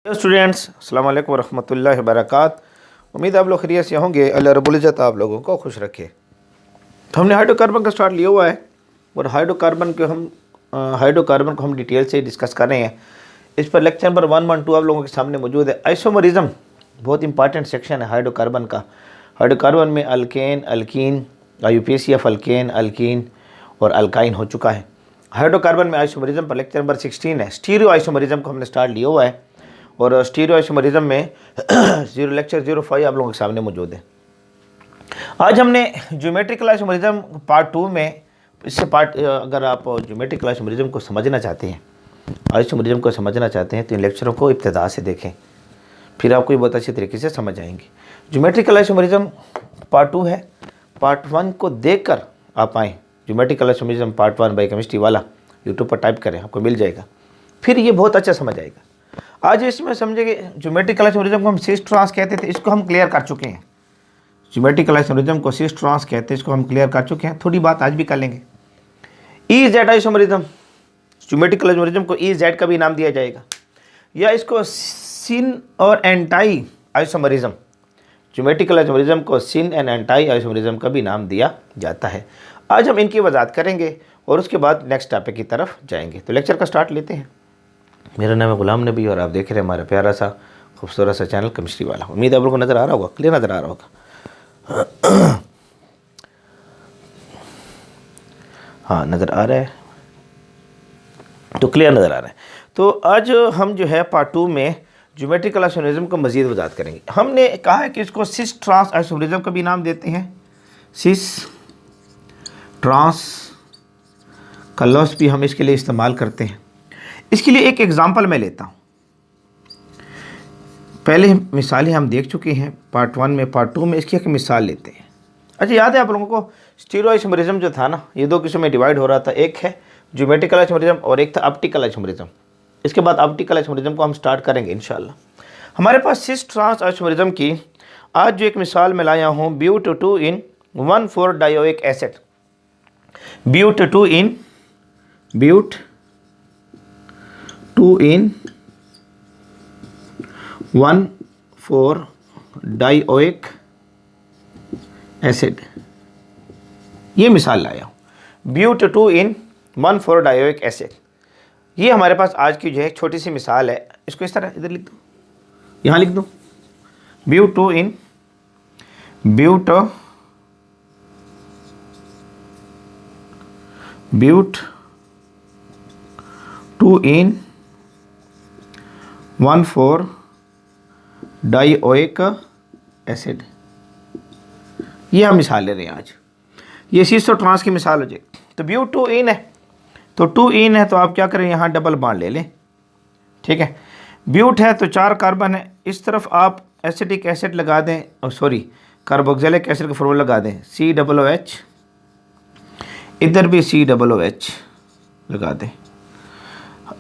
Students अस्सलाम वालेकुम रहमतुल्लाहि व बरकातहू। उम्मीद आप लोग खैरियत से होंगे। अल्लाह रब्बुल इज़्ज़त आप लोगों को खुश रखे। तो हमने हाइड्रोकार्बन का स्टार्ट लिया हुआ है और हाइड्रोकार्बन को हम डिटेल से डिस्कस कर रहे हैं। इस पर लेक्चर नंबर 112 आप लोगों के सामने मौजूद है। आइसोमरिज्म बहुत इंपॉर्टेंट सेक्शन है हाइड्रोकार्बन का। हाइड्रोकार्बन में alkane, alkyne, IUPAC alkane, alkyne और अल्काइन हो चुका है। हाइड्रोकार्बन में आइसोमरिज्म पर लेक्चर नंबर 16 है। स्टीरियो आइसोमरिज्म को हमने स्टार्ट लिया हुआ है और स्टीरियो आइसोमरिज्म में लेक्चर 05 आप लोगों के सामने मौजूद है। आज हमने ज्योमेट्रिकल आइसोमरिज्म पार्ट 2 में अगर आप ज्योमेट्रिकल आइसोमरिज्म को समझना चाहते हैं, आइसोमरिज्म को समझना चाहते हैं तो इन लेक्चरों को इब्तिदा से देखें, फिर आपको ये बहुत अच्छी तरीके से समझ आएंगे। ज्योमेट्रिकल आइसोमरिज्म पार्ट 2 है। पार्ट 1 को देख कर आप आएँ। ज्योमेट्रिकल आइसोमरिज्म पार्ट 1 बायोकेमिस्ट्री वाला यूट्यूब पर टाइप करें, आपको मिल जाएगा, फिर ये बहुत अच्छा समझ आएगा। आज इसमें समझेंगे ज्योमेट्रिकल आइसोमरिज्म को हम सिस ट्रांस कहते थे, इसको हम क्लियर कर चुके हैं। ज्योमेट्रिकल आइसोमरिज्म को सिस ट्रांस कहते हैं, इसको हम क्लियर कर चुके हैं। थोड़ी बात आज भी कर लेंगे। E Z isomerism, geometrical isomerism को ई जेड का भी नाम दिया जाएगा, या इसको सिन और एंटाई आइसोमरिज्म, ज्योमेट्रिकल आइसोमरिज्म को सिन एंड एंटाई आइसोमरिज्म का भी नाम दिया जाता है। आज हम इनकी वजाहत करेंगे और उसके बाद नेक्स्ट टॉपिक की तरफ जाएंगे। तो लेक्चर का स्टार्ट लेते हैं। मेरा नाम है गुलाम नबी और आप देख रहे हैं हमारा प्यारा सा खूबसूरत सा चैनल केमिस्ट्री वाला। उम्मीद है आप लोगों को नज़र आ रहा होगा, क्लियर नज़र आ रहा होगा। हाँ, नज़र आ रहा है तो क्लियर नज़र आ रहा है। तो आज हम जो है पार्ट 2 में ज्योमेट्रिकल आइसोमरिज्म को मज़ीद वजाहत करेंगे। हमने कहा है कि इसको सिस ट्रांस आइसोमरिज्म का भी नाम देते हैं, सिस ट्रांस का लफ्ज़ भी हम इसके लिए इस्तेमाल करते हैं। इसके लिए एक एग्जांपल मैं लेता हूँ। पहले मिसालें हम देख चुके हैं पार्ट 1 में, पार्ट 2 में इसकी एक मिसाल लेते हैं। अच्छा, याद है आप लोगों को स्टीरियो आइसोमरिज्म जो था ना, ये दो किस्मों में डिवाइड हो रहा था। एक है ज्योमेट्रिकल आइसोमरिज्म और एक था ऑप्टिकल आइसोमरिज्म। इसके बाद ऑप्टिकल आइसोमरिज्म को हम स्टार्ट करेंगे इंशाल्लाह। हमारे पास सिस ट्रांस आइसोमरिज्म की आज जो एक मिसाल मैं लाया हूँ, but 1,4 dioic acid, but 1,4 dioic acid, ये मिसाल लाया हूँ, ब्यूट 1,4 डायोइक एसिड। ये हमारे पास आज की जो है छोटी सी मिसाल है। इसको इस तरह इधर लिख दो, यहाँ लिख दो, ब्यूट 2,1,4 डायोइक एसिड, ये हम मिसाल ले रहे हैं आज। ये सिस और ट्रांस की मिसाल हो जाएगी। तो ब्यूट 2 इन है, तो 2 इन है तो आप क्या करें, यहाँ डबल बॉन्ड ले लें, ठीक है। ब्यूट है तो 4 कार्बन है, इस तरफ आप एसिटिक एसिड लगा दें, कार्बोक्सिलिक एसिड का फॉर्मूला लगा दें, COOH, इधर भी COOH लगा दें।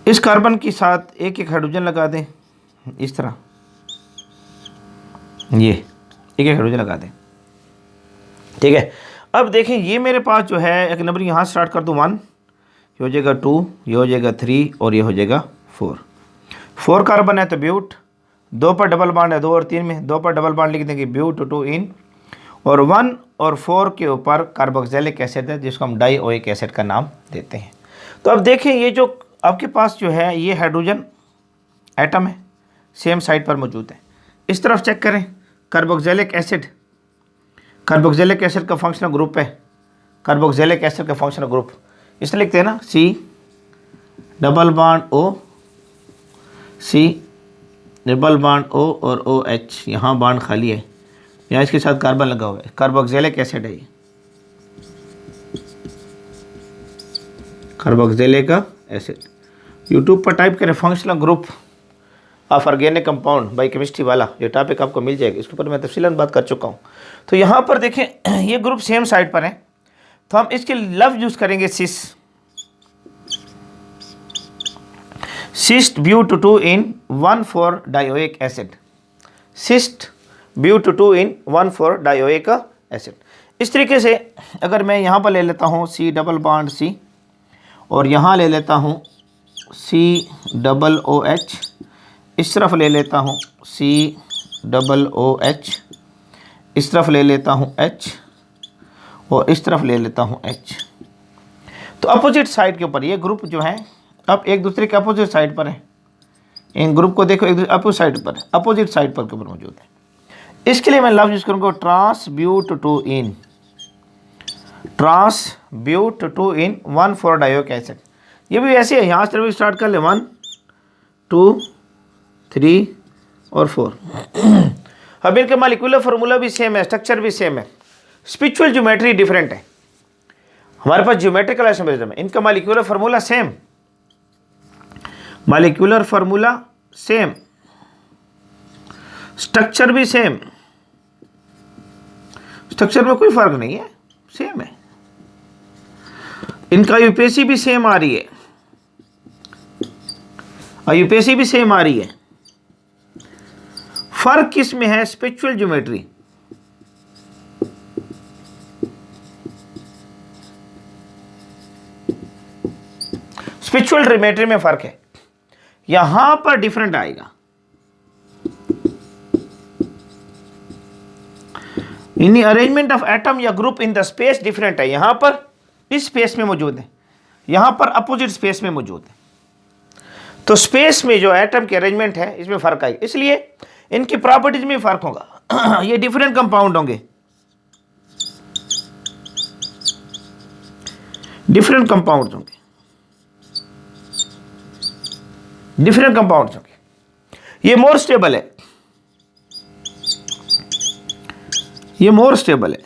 इस कार्बन के साथ एक एक हाइड्रोजन लगा दें, इस तरह ये एक एक हाइड्रोजन लगा दें, ठीक है। अब देखें, ये मेरे पास जो है एक नंबर यहाँ स्टार्ट कर दूँ 1, ये हो जाएगा 2, ये हो जाएगा 3 और ये हो जाएगा 4 कार्बन है तो ब्यूट, 2 पर डबल बॉन्ड है, 2 और 3 में 2 पर डबल बॉन्ड लिख देंगे, ब्यूट 2 इन, और 1 और 4 के ऊपर कार्बोक्सिलिक एसिड है जिसको हम डायोइक एसिड का नाम देते हैं। तो अब देखें, ये जो आपके पास जो है ये हाइड्रोजन एटम है, सेम साइड पर मौजूद है। इस तरफ चेक करें, कार्बोक्सिलिक एसिड का फंक्शनल ग्रुप है, कार्बोक्सिलिक एसिड का फंक्शनल ग्रुप इसमें लिखते हैं ना, C डबल बॉन्ड O और OH, यहाँ बॉन्ड खाली है, यहाँ इसके साथ कार्बन लगा हुआ है, कार्बोक्सिलिक एसिड है ये, कार्बोक्सिलिक एसिड। यूट्यूब पर टाइप करें functional group of organic compound bye chemistry वाला, ये टॉपिक आपको मिल जाएगा। इसके ऊपर मैं तफसीलन बात कर चुका हूँ। तो यहाँ पर देखें, ये ग्रुप सेम साइड पर है तो हम इसके लफ्ज़ यूज़ करेंगे cis but 2,1,4 dioic acid, cis but 2,1,4 dioic acid. इस तरीके से अगर मैं यहाँ पर ले लेता हूँ C डबल बॉन्ड C और यहाँ ले लेता हूँ COOH, इस तरफ ले लेता हूँ COOH, इस तरफ ले लेता हूँ H और इस तरफ ले लेता हूँ H। तो अपोजिट साइड के ऊपर ये ग्रुप जो है अब एक दूसरे के अपोजिट साइड पर है। इन ग्रुप को देखो, एक दूसरे अपोजिट साइड पर है, अपोजिट साइड पर के ऊपर मौजूद है। इसके लिए मैं लफ्ज़ यूज़ करूँगा ट्रांसब्यूट-टू-इन, ट्रांसब्यूट-टू-इन 1,4-डायोइक एसिड। ये भी ऐसे है, यहाँ से स्टार्ट कर ले 1 2 3 और 4। अब इनका मॉलिक्यूलर फार्मूला भी सेम है, स्ट्रक्चर भी सेम है, स्पिरिचुअल ज्योमेट्री डिफरेंट है। हमारे पास ज्योमेट्रिकल आइसोमेरिज्म है, इनका molecular formula same, molecular formula same, structure भी सेम, स्ट्रक्चर में कोई फर्क नहीं है, सेम है। इनका यूपीएससी भी सेम आ रही है, यूपीएससी भी सेम आ रही है। फर्क किस में है? Spiritual geometry. स्पिरिचुअल ज्योमेट्री में फर्क है, यहां पर डिफरेंट आएगा। इन अरेंजमेंट ऑफ एटम या group in the space different है, यहां पर इस स्पेस में मौजूद है, यहां पर अपोजिट स्पेस में मौजूद है। तो स्पेस में जो एटम के अरेंजमेंट है इसमें फर्क आएगा, इसलिए इनकी प्रॉपर्टीज में फर्क होगा। ये डिफरेंट कंपाउंड होंगे, डिफरेंट कंपाउंड होंगे, डिफरेंट कंपाउंड होंगे। ये मोर स्टेबल है, ये मोर स्टेबल है।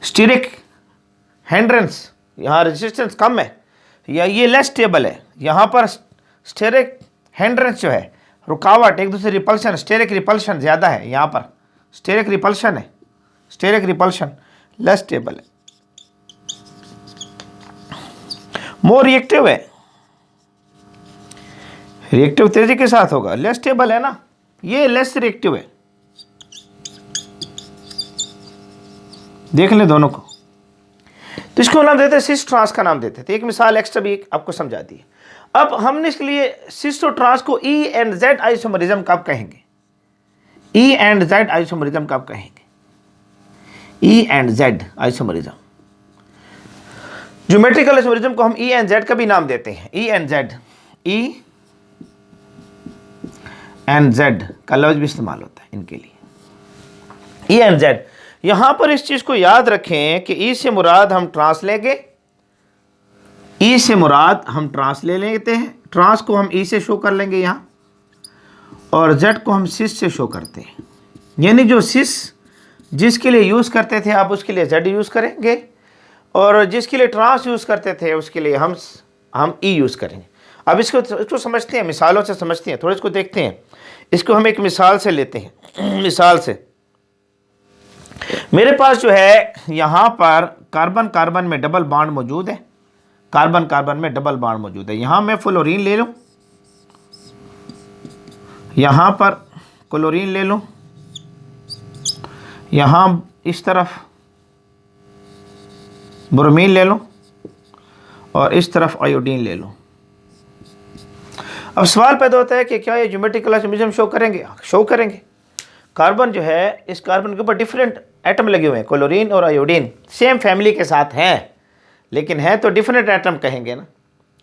स्टीरिक हैंड्रेंस, यहाँ रेजिस्टेंस कम है, या ये लेस स्टेबल है, यहाँ पर स्टेरिक हैंड्रेंस जो है रुकावट, एक दूसरे रिपल्शन, स्टेरिक रिपल्शन ज़्यादा है, यहाँ पर स्टेरिक रिपल्शन है, स्टेरिक रिपल्शन लेस स्टेबल है। मोर रिएक्टिव है, रिएक्टिव तेजी के साथ होगा, लेस स्टेबल है ना, ये लेस रिएक्टिव है। देख ले दोनों को। तो इसको नाम देते हैं सिस ट्रांस का नाम देते थे। एक मिसाल एक्स्ट्रा भी आपको समझा दी। अब हमने इसके लिए सिस और ट्रांस को ई एंड जेड आइसोमरिज्म कब कहेंगे? ई एंड जेड आइसोमरिज्म कब कहेंगे? E and Z isomerism, geometrical isomerism को हम ई एंड जेड का भी नाम देते हैं। E and Z, E and Z का लफ्ज भी इस्तेमाल होता है इनके लिए। ई एंड जेड, यहां पर इस चीज को याद रखें कि ई से मुराद हम ट्रांस लेंगे, ई से मुराद हम ट्रांस ले लेते हैं, ट्रांस को हम ई से शो कर लेंगे यहां, और जेड को हम सिस से शो करते हैं। यानी जो सिस जिसके लिए यूज करते थे आप उसके लिए जेड यूज करेंगे, और जिसके लिए ट्रांस यूज करते थे उसके लिए हम ई यूज करेंगे। अब इसको समझते हैं, मिसालों से समझते हैं, थोड़ा इसको देखते हैं। इसको हम एक मिसाल से लेते हैं। मिसाल से मेरे पास जो है यहाँ पर कार्बन कार्बन में डबल बॉन्ड मौजूद है, कार्बन कार्बन में डबल बॉन्ड मौजूद है। यहाँ मैं फ्लोरीन ले लूँ, यहाँ पर क्लोरीन ले लूँ, यहाँ इस तरफ ब्रोमीन ले लूँ, और इस तरफ आयोडीन ले लूँ। अब सवाल पैदा होता है कि क्या ये ज्योमेट्रिकल आइसोमरिज्म शो करेंगे? शो करेंगे। कार्बन जो है, इस कार्बन के ऊपर डिफरेंट एटम लगे हुए हैं, क्लोरीन और आयोडीन सेम फैमिली के साथ हैं, लेकिन है तो डिफरेंट एटम कहेंगे ना,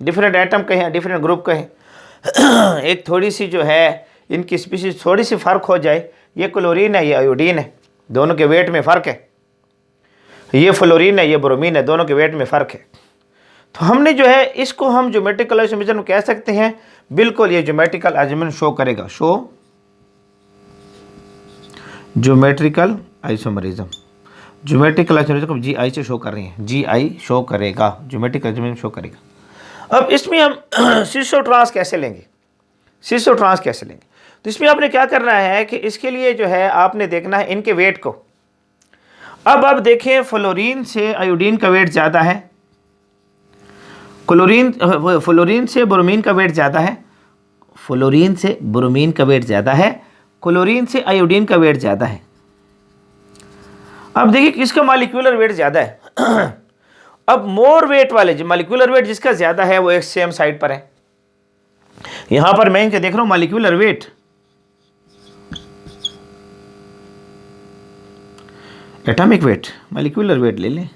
डिफरेंट एटम कहें, डिफरेंट ग्रुप कहें। एक थोड़ी सी जो है इनकी स्पीशीज थोड़ी सी फ़र्क हो जाए, ये क्लोरीन है, ये आयोडीन है, दोनों के वेट में फ़र्क है, ये फ्लोरीन है, ये ब्रोमीन है, दोनों के वेट में फ़र्क है। तो हमने जो है इसको हम ज्योमेट्रिकल आइसोमरिज्म कह सकते हैं। बिल्कुल ये ज्योमेट्रिकल आइसोमरिज्म शो करेगा, show geometrical isomerism, geometrical isomerism G I से शो कर रही हैं, जी आई शो करेगा, ज्योमेट्रिकल आइसोमरिज्म शो करेगा। अब इसमें हम सिस और ट्रांस कैसे लेंगे? सिस और ट्रांस कैसे लेंगे? तो इसमें आपने क्या करना है कि इसके लिए जो है आपने देखना है इनके वेट को। अब आप देखें फ्लोरीन से आयोडीन का वेट ज़्यादा है, फ्लोरीन से ब्रोमीन का वेट ज़्यादा है, फ्लोरीन से ब्रोमीन का वेट ज़्यादा है, क्लोरीन से आयोडीन का वेट ज़्यादा है। अब देखिए किसका मॉलिक्यूलर वेट ज़्यादा है। अब मोर वेट वाले जो मॉलिक्यूलर वेट जिसका ज़्यादा है वो एक सेम साइड पर है, यहां पर मैं इनके देख रहा हूं molecular weight, atomic weight, molecular weight ले लें,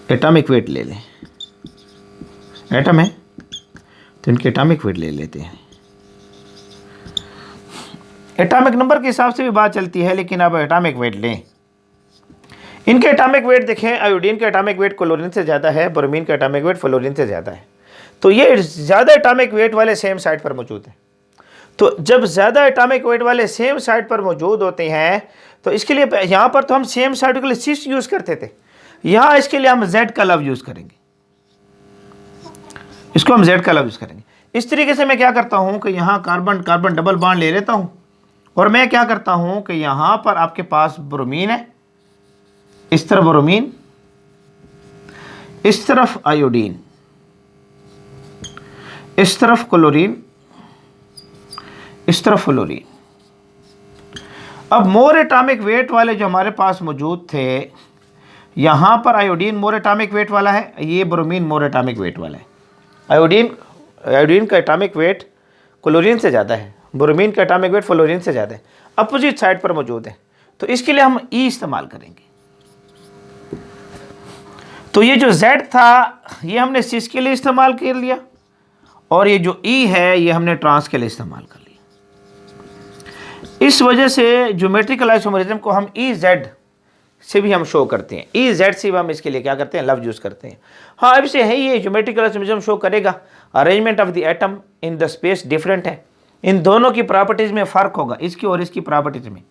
एटॉमिक वेट ले लें, एटम है तो इनके एटॉमिक वेट ले लेते हैं। एटॉमिक नंबर के हिसाब से भी बात चलती है, लेकिन अब एटॉमिक वेट लें। इनके एटॉमिक वेट देखें, आयोडीन का एटॉमिक वेट क्लोरीन से ज़्यादा है, ब्रोमीन का एटॉमिक वेट फ्लोरीन से ज़्यादा है। तो ये ज़्यादा एटॉमिक वेट वाले सेम साइट पर मौजूद हैं। तो जब ज़्यादा एटॉमिक वेट वाले सेम साइट पर मौजूद होते हैं तो इसके लिए यहाँ पर तो हम सेम साइट के लिए सिस यूज़ करते थे, यहाँ इसके लिए हम जेड का लव यूज़ करेंगे, इसको हम जेड का लव यूज़ करेंगे। इस तरीके से मैं क्या करता हूँ कि यहाँ कार्बन कार्बन डबल बॉन्ड ले लेता हूँ और मैं क्या करता हूँ कि यहाँ पर आपके पास ब्रोमीन है, इस तरफ ब्रोमीन, इस तरफ आयोडीन, इस तरफ क्लोरीन, इस तरफ फ्लोरीन। अब मोर एटॉमिक वेट वाले जो हमारे पास मौजूद थे, यहाँ पर आयोडीन मोर एटॉमिक वेट वाला है, ये ब्रोमीन मोर एटॉमिक वेट वाला है। आयोडीन का एटॉमिक वेट क्लोरीन से ज़्यादा है, ब्रोमीन का एटॉमिक वेट फ्लोरीन से ज़्यादा है, अपोजिट साइड पर मौजूद है। तो इसके लिए हम ई इस्तेमाल करेंगे। तो ये जो Z था ये हमने सिस के लिए इस्तेमाल कर लिया और ये जो E है ये हमने ट्रांस के लिए इस्तेमाल कर लिया। इस वजह से ज्योमेट्रिकल आइसोमरिज्म को हम EZ से भी हम शो करते हैं, EZ से भी हम इसके लिए क्या करते हैं, लव यूज़ करते हैं। हाँ, अब से है ये ज्योमेट्रिकल आइसोमरिज्म शो करेगा। Arrangement of the atom in the space different है, इन दोनों की प्रॉपर्टीज़ में फ़र्क होगा, इसकी और इसकी प्रॉपर्टीज़ में,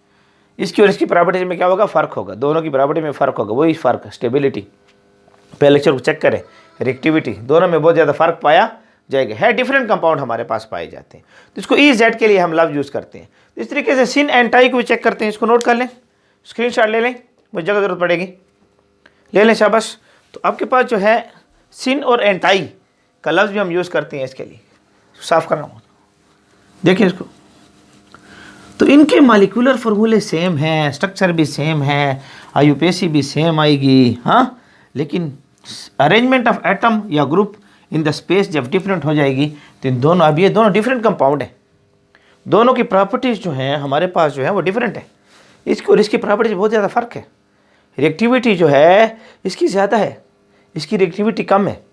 इसकी और इसकी प्रॉपर्टीज़ में क्या होगा, फ़र्क होगा, दोनों की प्रॉपर्टी में फ़र्क होगा। वही फ़र्क स्टेबिलिटी, पहले लेक्चर को चेक करें, रिएक्टिविटी, दोनों में बहुत ज़्यादा फ़र्क पाया जाएगा। है डिफरेंट कंपाउंड हमारे पास पाए जाते हैं, तो इसको EZ के लिए हम लव यूज़ करते हैं। इस तरीके से सिन एंड टाई को भी चेक करते हैं, इसको नोट कर लें, स्क्रीनशॉट ले लें, मुझे जगह ज़रूरत पड़ेगी, ले लें, शाबाश। तो आपके पास जो है सिन और एंटाई का लफ्ज़ भी हम यूज़ करते हैं इसके लिए, साफ़ करना होगा। देखिए इसको, तो इनके मॉलिक्यूलर फार्मूले सेम हैं, स्ट्रक्चर भी सेम है, IUPAC भी सेम आएगी, हाँ, लेकिन अरेंजमेंट ऑफ एटम या ग्रुप इन द स्पेस जब डिफरेंट हो जाएगी तो इन दोनों, अब ये दोनों डिफरेंट कंपाउंड हैं, दोनों की प्रॉपर्टीज़ जो हैं हमारे पास जो है वो डिफरेंट है, इसकी और इसकी प्रॉपर्टीज बहुत ज़्यादा फ़र्क है। रिएक्टिविटी जो है इसकी ज़्यादा है, इसकी रिएक्टिविटी कम है।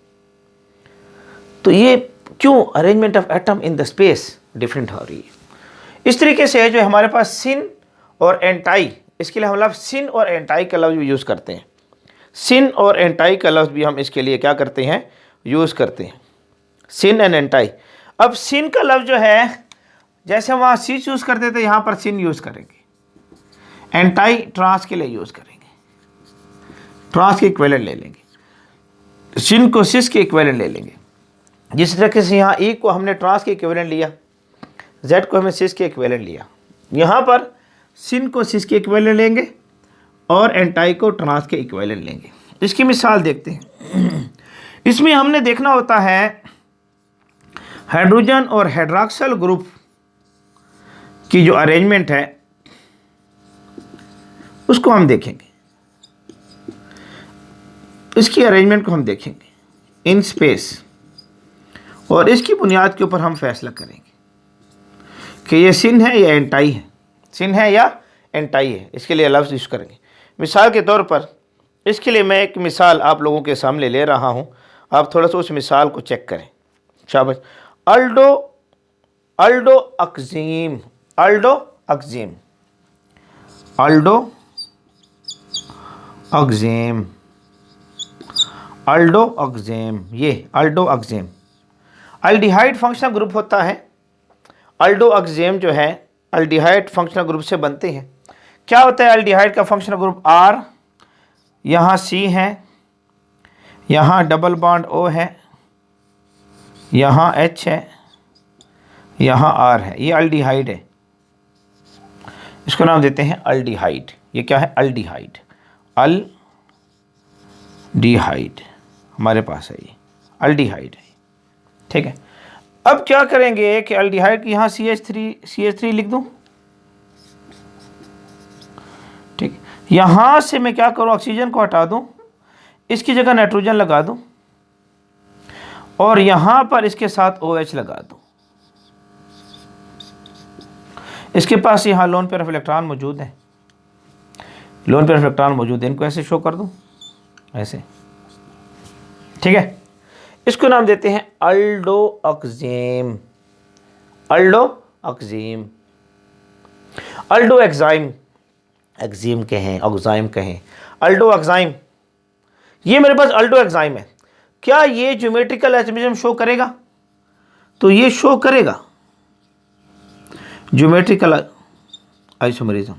तो ये क्यों, arrangement of atom in the space different हो रही है। इस तरीके से जो हमारे पास सिन और एंटाई, इसके लिए हम लफ्ज़ सिन और एंटाई का लफ्ज़ भी यूज़ करते हैं। सिन और एंटाई का लफ्ज़ भी हम इसके लिए क्या करते हैं, यूज़ करते हैं, सिन एंड एंटाई। अब सिन का लफ्ज़ जो है, जैसे वहाँ सिस यूज़ करते थे, यहाँ पर सिन यूज़ करेंगे। एंटाई ट्रांस के लिए यूज़ करेंगे, ट्रांस के इक्विवेलेंट ले लेंगे, सिन को सिस के इक्विवेलेंट ले लेंगे। जिस तरीके से यहाँ E को हमने ट्रांस के इक्विवेलेंट लिया, Z को हमने सिस के इक्विवेलेंट लिया, यहाँ पर सिन को सिस के इक्विवेलेंट लेंगे और एंटाई को ट्रांस के इक्विवेलेंट लेंगे। इसकी मिसाल देखते हैं। इसमें हमने देखना होता है हाइड्रोजन और हाइड्रॉक्सिल ग्रुप की जो अरेंजमेंट है उसको हम देखेंगे, इसकी अरेंजमेंट को हम देखेंगे इन स्पेस, और इसकी बुनियाद के ऊपर हम फैसला करेंगे कि ये सिन है या एंटाई है, सिन है या एंटाई है। इसके लिए लफ्ज़ यूज़ करेंगे। मिसाल के तौर पर इसके लिए मैं एक मिसाल आप लोगों के सामने ले रहा हूँ, आप थोड़ा सा उस मिसाल को चेक करें, शाबाश। अल्डो अक्जीम, अल्डो अक्जीम, अल्डो अक्जीम, अल्डो अक्जीम, ये अल्डो अक्जीम अल्डिहाइड फंक्शनल ग्रुप होता है। अल्डो अक्जीम जो है अल्डिहाइड फंक्शनल ग्रुप से बनते हैं। क्या होता है अल्डिहाइड का फंक्शनल ग्रुप, R, यहाँ C है, यहाँ डबल बॉन्ड O है, यहाँ H है, यहाँ R है, ये अल्डिहाइड है, इसको नाम देते हैं अल्डिहाइड। ये क्या है, अल्डिहाइड, अल्डिहाइड हमारे पास है, ये अल्डिहाइड है, ठीक है। अब क्या करेंगे कि अल्डिहाइड की यहाँ CH3 लिख दूँ, ठीक। यहाँ से मैं क्या करूँ, ऑक्सीजन को हटा दूँ, इसकी जगह नाइट्रोजन लगा दूँ, और यहां पर इसके साथ OH लगा दो। इसके पास यहां लोन पेयर ऑफ इलेक्ट्रॉन मौजूद है, लोन पेयर ऑफ इलेक्ट्रॉन मौजूद है। इनको ऐसे शो कर दूं, ऐसे, ठीक है। इसको नाम देते हैं अल्डोऑक्जेम, अल्डोऑक्जेम, अल्डोएक्साइम, एक्जिम कहें, ऑक्साइम कहें, अल्डोएक्साइम। ये मेरे पास अल्डोएक्साइम है। क्या ये ज्योमेट्रिकल आइसोमरिज्म शो करेगा? तो ये शो करेगा ज्योमेट्रिकल आइसोमरिज्म।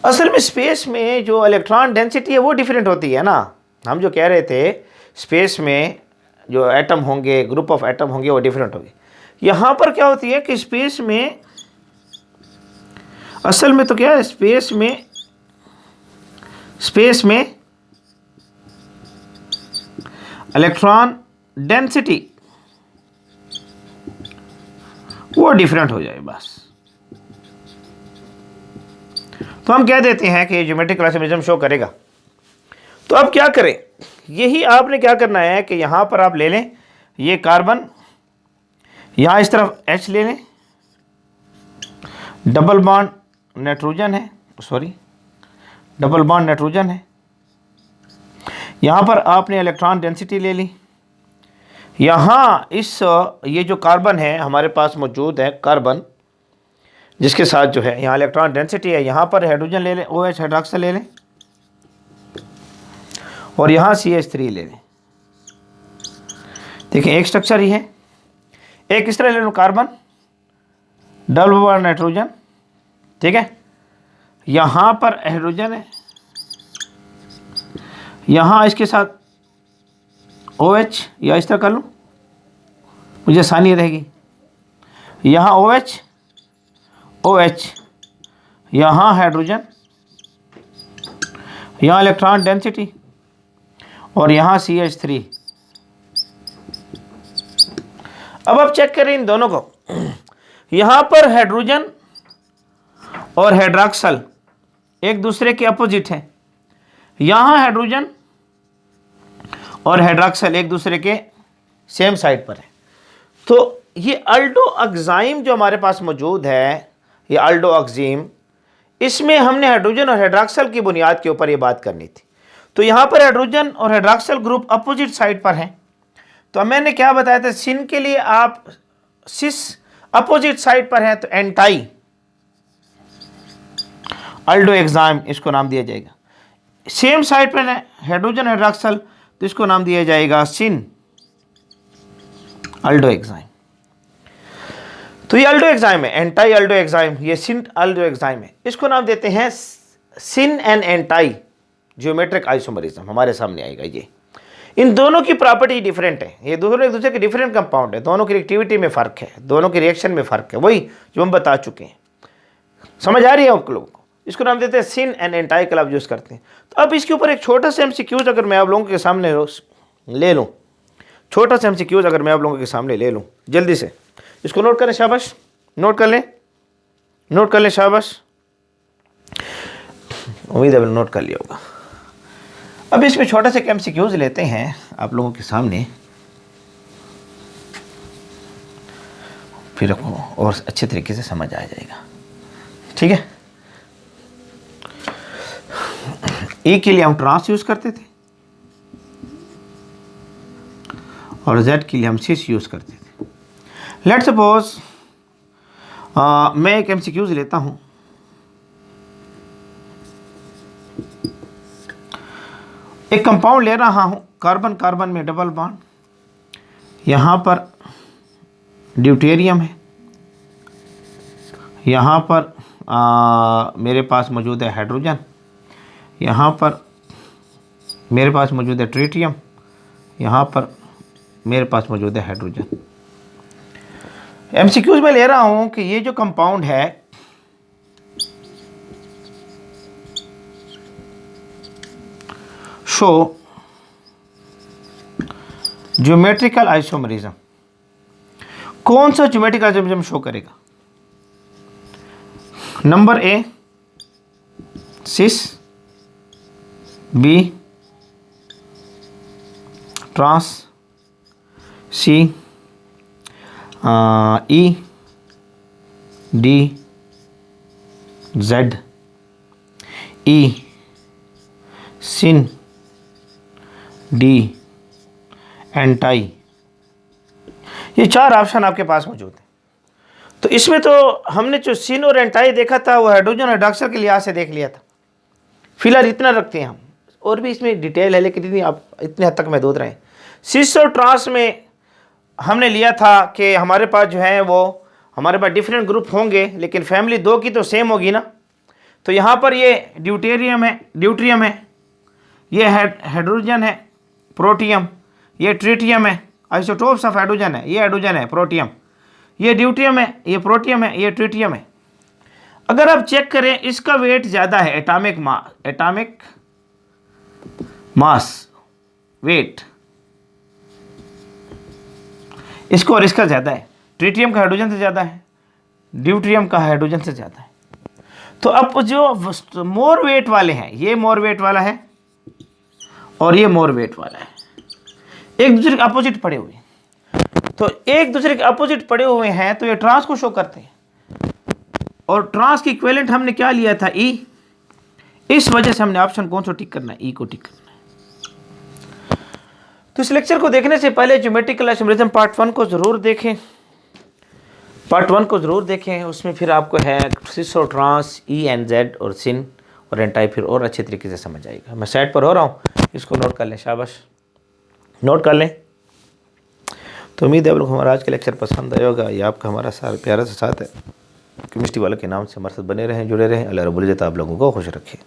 असल में स्पेस में जो इलेक्ट्रॉन डेंसिटी है वो डिफरेंट होती है ना। हम जो कह रहे थे स्पेस में जो एटम होंगे, ग्रुप ऑफ एटम होंगे, वो डिफरेंट होंगे। यहाँ पर क्या होती है कि स्पेस में, असल में तो क्या है, स्पेस में इलेक्ट्रॉन डेंसिटी वो डिफरेंट हो जाए बस। तो हम कह देते हैं कि ज्योमेट्रिकल आइसोमरिज्म शो करेगा। तो अब क्या करें, यही आपने क्या करना है कि यहां पर आप ले लें ये कार्बन, यहां इस तरफ H ले लें, डबल बॉन्ड नाइट्रोजन है, सॉरी डबल बॉन्ड नाइट्रोजन है। यहां पर आपने इलेक्ट्रॉन डेंसिटी ले ली। यहाँ ये जो कार्बन है हमारे पास मौजूद है, कार्बन जिसके साथ जो है यहाँ इलेक्ट्रॉन डेंसिटी है, यहाँ पर हाइड्रोजन ले लें, OH हाइड्रोक्साइड ले लें, और यहाँ CH3 ले लें। देखिए एक स्ट्रक्चर ही है। एक इस तरह ले लो, कार्बन डबल बॉन्ड नाइट्रोजन, ठीक है, यहाँ पर हाइड्रोजन है, यहाँ इसके साथ OH, या इस तरह कर लूँ मुझे आसानी रहेगी, यहाँ OH, यहाँ हाइड्रोजन, यहाँ इलेक्ट्रॉन डेंसिटी, और यहाँ CH3। अब आप चेक करें इन दोनों को। यहाँ पर हाइड्रोजन और हाइड्रोक्सल एक दूसरे के अपोजिट हैं, यहाँ हाइड्रोजन और हाइड्रोक्सल एक दूसरे के सेम साइड पर है। तो ये अल्डोऑक्साइम जो हमारे पास मौजूद है, ये अल्डोऑक्सीम, इसमें हमने हाइड्रोजन और हाइड्रोक्सल की बुनियाद के ऊपर ये बात करनी थी। तो यहाँ पर हाइड्रोजन और हाइड्रोक्सल ग्रुप अपोजिट साइड पर हैं। तो मैंने क्या बताया था, सिन के लिए आप सिस अपोजिट साइड पर है तो एंटाई अल्डोएक्साइम इसको नाम दिया जाएगा। सेम साइड पर है हाइड्रोजन हाइड्रोक्सल तो इसको नाम दिया जाएगा सिन अल्डोएक्साइम। तो ये अल्डोएक्साइम है, एंटाई अल्डोएक्साइम, ये सिन अल्डोएक्साइम है। इसको नाम देते हैं syn and anti geometric isomerism. हमारे सामने आएगा ये। इन दोनों की प्रॉपर्टी डिफरेंट है, ये दोनों एक दूसरे के डिफरेंट कंपाउंड है, दोनों की रिएक्टिविटी में फ़र्क है, दोनों के रिएक्शन में फ़र्क है, वही जो हम बता चुके हैं। समझ आ रही है आप लोगों को? इसको नाम देते हैं सिन एंड एंटाई का यूज़ करते हैं। तो अब इसके ऊपर एक छोटा सा MCQs अगर मैं आप लोगों के सामने ले लूँ, छोटा सा MCQs अगर मैं आप लोगों के सामने ले लूँ, जल्दी से इसको नोट करें, शाबाश, नोट कर लें, शाबाश, उम्मीद है नोट कर लिया होगा। अब इसमें छोटा सा MCQs लेते हैं आप लोगों के सामने, फिर आपको और अच्छे तरीके से समझ आ जाएगा, ठीक है। E के लिए हम ट्रांस यूज़ करते थे और Z के लिए हम सिस यूज़ करते थे। लेट्स सपोज मैं एक MCQs लेता हूँ। एक कंपाउंड ले रहा हूँ, कार्बन कार्बन में डबल बॉन्ड, यहाँ पर ड्यूटेरियम है, यहाँ पर मेरे पास मौजूद है हाइड्रोजन, यहाँ पर मेरे पास मौजूद है ट्रिटियम, यहाँ पर मेरे पास मौजूद है हाइड्रोजन। MCQs में ले रहा हूँ कि ये जो कंपाउंड है शो ज्योमेट्रिकल आइसोमरिज्म, कौन सा ज्योमेट्रिकल आइसोमरिज्म शो करेगा? नंबर A cis, B trans, C E D Z, E syn, D anti. ये 4 ऑप्शन आपके पास मौजूद हैं। तो इसमें तो हमने जो सिन और एंटाई देखा था वो हाइड्रोजन हाइड्रॉक्साइड के लिहाज से देख लिया था। फिलहाल इतना रखते हैं हम, और भी इसमें डिटेल है लेकिन आप इतने हद तक महदूद रहें। सिस और ट्रांस में हमने लिया था कि हमारे पास जो है वो हमारे पास डिफरेंट ग्रुप होंगे लेकिन फैमिली 2 की तो सेम होगी ना। तो यहाँ पर ये ड्यूटेरियम है, ये हाइड्रोजन है, प्रोटियम, ये ट्रिटियम है, आइसोटोप्स ऑफ हाइड्रोजन है, ये हाइड्रोजन है प्रोटियम, ये ड्यूटियम है, ये प्रोटियम है, ये ट्रिटियम है। अगर आप चेक करें इसका वेट ज़्यादा है, एटॉमिक मास वेट इसको और इसका ज़्यादा है, ट्रिटियम का हाइड्रोजन से ज़्यादा है, ड्यूट्रियम का हाइड्रोजन से ज़्यादा है। तो अब जो मोर वेट वाले हैं, ये मोर वेट वाला है और ये मोर वेट वाला है, एक दूसरे के अपोजिट पड़े हुए हैं। तो एक दूसरे के अपोजिट पड़े हुए हैं तो ये ट्रांस को शो करते हैं, और ट्रांस की इक्विवेलेंट हमने क्या लिया था, ई। इस वजह से हमने ऑप्शन कौन सा टिक करना है, ई को टिक करना है। तो इस लेक्चर को देखने से पहले ज्योमेट्रिकल आइसोमेरिज्म पार्ट 1 को ज़रूर देखें, उसमें फिर आपको है सिस और ट्रांस, ई एंड जेड और सिन और एंटाई फिर और अच्छे तरीके से समझ आएगा। मैं साइड पर हो रहा हूँ, इसको नोट कर लें, शाबाश नोट कर लें। तो उम्मीद है आप लोग हमारा आज का लेक्चर पसंद आया होगा। ये आपका हमारा सारा प्यारा सा साथ है, केमिस्ट्री वाले के नाम से हमारे साथ बने रहें, जुड़े रहें। अल्लाह रब्बुल इज़्ज़त आप लोगों को खुश रखे।